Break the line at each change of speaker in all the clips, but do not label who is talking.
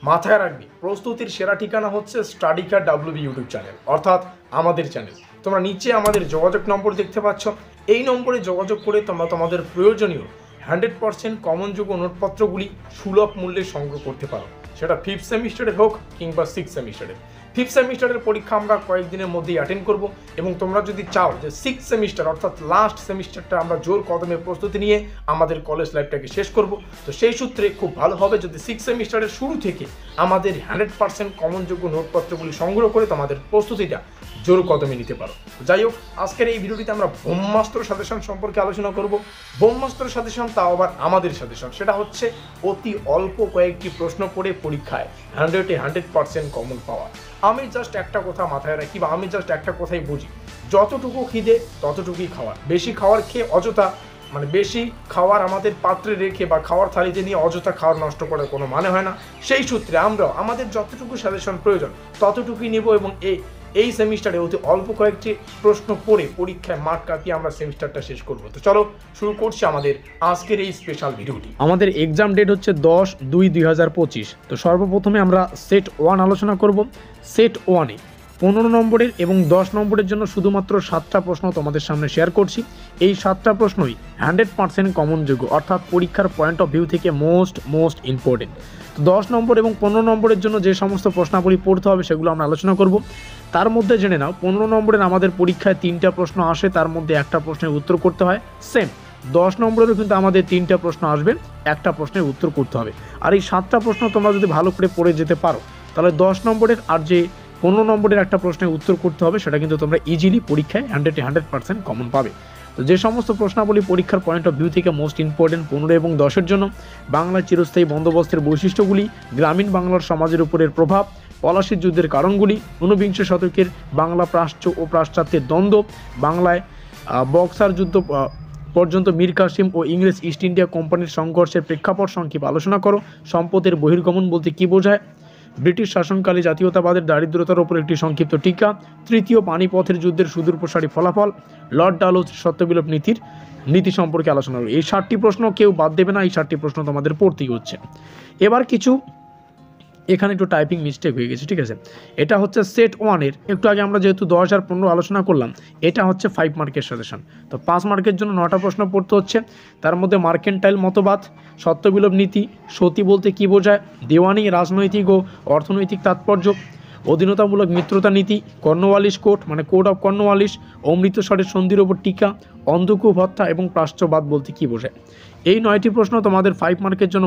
মাথায় রাখবি, প্রস্তুতির সেরা ঠিকানা হচ্ছে স্টাডিকার WB ইউটিউব চ্যানেল, অর্থাৎ আমাদের চ্যানেল। তোমরা নিচে আমাদের যোগাযোগ নম্বর দেখতে পাচ্ছ, এই নম্বরে যোগাযোগ করে তোমরা তোমাদের প্রয়োজনীয় 100% কমনযোগ্য নোটপত্রগুলি সুলভ মূল্যে সংগ্রহ করতে পারো, সেটা 5th সেমিস্টারের হোক কিংবা 6th সেমিস্টারের। 5th সেমিস্টারের পরীক্ষা আমরা কয়েকদিনের মধ্যেই অ্যাটেন্ড করব, এবং তোমরা যদি চাও যে 6th সেমিস্টার অর্থাৎ লাস্ট সেমিস্টারটা আমরা জোর কদমে প্রস্তুতি নিয়ে আমাদের কলেজ লাইফটাকে শেষ করব, তো সেই সূত্রে খুব ভালো হবে যদি 6th সেমিস্টারের শুরু থেকে আমাদের 100% কমনযোগ্য নোটপত্রগুলি সংগ্রহ করে তোমাদের প্রস্তুতিটা জোর কদমে নিতে পারো। যাই হোক, আজকের এই ভিডিওটিতে আমরা ব্রহ্মাস্ত্র সাজেশন সম্পর্কে আলোচনা করব। ব্রহ্মাস্ত্র সাজেশন, তাও আবার আমাদের সাজেশন, সেটা হচ্ছে অতি অল্প কয়েকটি প্রশ্ন পড়ে পরীক্ষায় 100% কমন পাওয়া। আমি জাস্ট একটা কথা মাথায় রাখি, বা আমি জাস্ট একটা কথাই বুঝি, যতটুকু খিদে ততটুকুই খাওয়ার। বেশি খাওয়ার খেয়ে অযথা, মানে বেশি খাওয়ার আমাদের পাত্রে রেখে বা খাওয়ার থালিতে নিয়ে অযথা খাওয়ার নষ্ট করার কোনো মানে হয় না। সেই সূত্রে আমরাও আমাদের যতটুকু সাজেশন প্রয়োজন ততটুকুই নেব, এবং এই সেমিস্টারে অতি অল্প কয়েকটি প্রশ্ন পড়ে পরীক্ষায় মাঠ কাটিয়ে আমরা সেমিস্টারটা শেষ করব। তো চলো শুরু করছি আমাদের আজকের এই স্পেশাল ভিডিওটি। আমাদের এক্সাম ডেট হচ্ছে 10/2/2025। তো সর্বপ্রথমে আমরা সেট 1 আলোচনা করব। সেট 1-এ 15 নম্বরের এবং 10 নম্বরের জন্য শুধুমাত্র 7টা প্রশ্ন তোমাদের সামনে শেয়ার করছি। এই 7টা প্রশ্নই 100% কমনযোগ্য, অর্থাৎ পরীক্ষার পয়েন্ট অফ ভিউ থেকে মোস্ট ইম্পর্টেন্ট। তো 10 নম্বর এবং 15 নম্বরের জন্য যে সমস্ত প্রশ্নাবলী পড়তে হবে সেগুলো আমরা আলোচনা করব। তার মধ্যে জেনে নাও, 15 নম্বরের আমাদের পরীক্ষায় 3টা প্রশ্ন আসে, তার মধ্যে একটা প্রশ্নের উত্তর করতে হয়। সেম 10 নম্বরেরও কিন্তু আমাদের 3টা প্রশ্ন আসবে, একটা প্রশ্নের উত্তর করতে হবে। আর এই 7টা প্রশ্ন তোমরা যদি ভালো করে পড়ে যেতে পারো, তাহলে 10 নম্বরের আর যে 15 নম্বরের একটা প্রশ্নের উত্তর করতে হবে, সেটা কিন্তু তোমরা ইজিলি পরীক্ষায় 100% কমন পাবে। তো যে সমস্ত প্রশ্নাবলী পরীক্ষার পয়েন্ট অফ ভিউ থেকে মোস্ট ইম্পর্টেন্ট 15 এবং 10-এর জন্য, বাংলার চিরস্থায়ী বন্দোবস্তের বৈশিষ্ট্যগুলি, গ্রামীণ বাংলার সমাজের উপরের প্রভাব, পলাশির যুদ্ধের কারণগুলি, ঊনবিংশ শতকের বাংলা প্রাচ্য ও পাশ্চাত্যের দ্বন্দ্ব, বাংলায় বক্সার যুদ্ধ পর্যন্ত মীর কাসিম ও ইংরেজ ইস্ট ইন্ডিয়া কোম্পানির সংঘর্ষের প্রেক্ষাপট সংক্ষেপে আলোচনা করো, সম্পদের বহির্গমন বলতে কী বোঝায়, ব্রিটিশ শাসনকালে জাতীয়তাবাদের দারিদ্রতার উপর একটি সংক্ষিপ্ত টিকা, তৃতীয় পানিপথের যুদ্ধের সুদূরপ্রসারী ফলাফল, লর্ড ডালহৌসির সত্যবিলোপ নীতি সম্পর্কে আলোচনা করো। এই 7টি প্রশ্ন কেউ বাদ দেবে না, এই 7টি প্রশ্ন তোমাদের পড়তেই হচ্ছে। এবার কিছু এখানে একটু টাইপিং মিস্টেক হয়ে গেছে, ঠিক আছে। এটা হচ্ছে সেট 1-এর, একটু আগে আমরা যেহেতু 10 আর 15 আলোচনা করলাম, এটা হচ্ছে 5 মার্কের সাজেশন। তো 5 মার্কের জন্য 9টা প্রশ্ন পড়তে হচ্ছে। তার মধ্যে মার্কেন্টাইল মতবাদ, সত্যবিলোপ নীতি, সতী বলতে কী বোঝায়, দেওয়ানি, রাজনৈতিক ও অর্থনৈতিক তাৎপর্য, অধীনতামূলক মিত্রতা নীতি, কর্নওয়ালিস কোড মানে কোড অফ কর্নওয়ালিস, অমৃতসরের সন্ধির ওপর টিকা, অন্ধকূপ হত্যা এবং প্রাচ্যবাদ বলতে কী বোঝায়। এই 9টি প্রশ্ন তোমাদের 5 মার্কের জন্য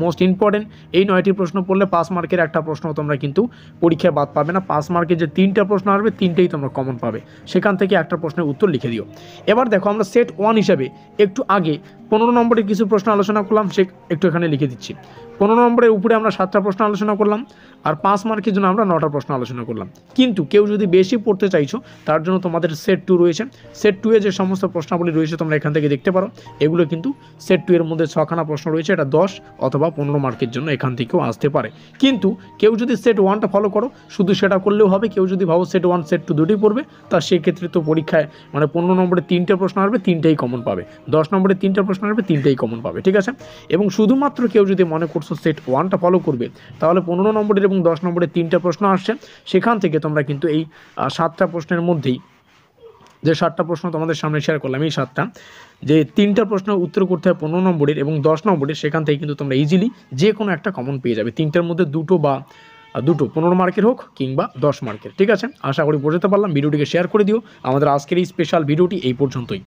মোস্ট ইম্পর্টেন্ট। এই 9টি প্রশ্ন পড়লে 5 মার্কের একটা প্রশ্ন তোমরা কিন্তু পরীক্ষায় বাদ পাবে না। 5 মার্কের যে 3টা প্রশ্ন আসবে, 3টেই তোমরা কমন পাবে, সেখান থেকে একটা প্রশ্নের উত্তর লিখে দিও। এবার দেখো, আমরা সেট 1 হিসাবে একটু আগে 15 নম্বরের কিছু প্রশ্ন আলোচনা করলাম, সে একটু এখানে লিখে দিচ্ছি। 15 নম্বরের উপরে আমরা 7টা প্রশ্ন আলোচনা করলাম, আর 5 মার্কের জন্য আমরা 9টা প্রশ্ন আলোচনা করলাম। কিন্তু কেউ যদি বেশি পড়তে চাইছো, তার জন্য তোমাদের সেট 2 রয়েছে। সেট 2-এ যে সমস্ত প্রশ্নাবলী রয়েছে তোমরা এখান থেকে দেখতে পারো। এগুলো কিন্তু সেট 2-এর মধ্যে 6খানা প্রশ্ন রয়েছে, এটা 10 অথবা 15 মার্কের জন্য এখান থেকেও আসতে পারে। কিন্তু কেউ যদি সেট 1টা ফলো করো, শুধু সেটা করলেও হবে। কেউ যদি ভাবো সেট 1 সেট 2 দুটোই পড়বে, তা সেক্ষেত্রে তো পরীক্ষায় মানে 15 নম্বরে 3টে প্রশ্ন আসবে, 3টেই কমন পাবে। 10 নম্বরে 3টা প্রশ্ন আসবে, 3টেই কমন পাবে, ঠিক আছে। এবং শুধুমাত্র কেউ যদি মনে করছো সেট 1টা ফলো করবে, তাহলে 15 নম্বরের এবং 10 নম্বরের 3টা প্রশ্ন আসছে, সেখান থেকে তোমরা কিন্তু এই 7টা প্রশ্নের মধ্যেই যে 7টা প্রশ্ন তোমাদের সামনে শেয়ার করলাম, এই 7টা যে 3টা প্রশ্ন উত্তর করতে হয় 15 নম্বরের এবং 10 নম্বরের, সেখান থেকে কিন্তু তোমরা ইজিলি যে কোনো একটা কমন পেয়ে যাবে। 3টার মধ্যে দুটো 15 মার্কের হোক কিংবা 10 মার্কের, ঠিক আছে। আশা করি বোঝাতে পারলাম। ভিডিওটিকে শেয়ার করে দিও। আমাদের আজকের এই স্পেশাল ভিডিওটি এই পর্যন্তই।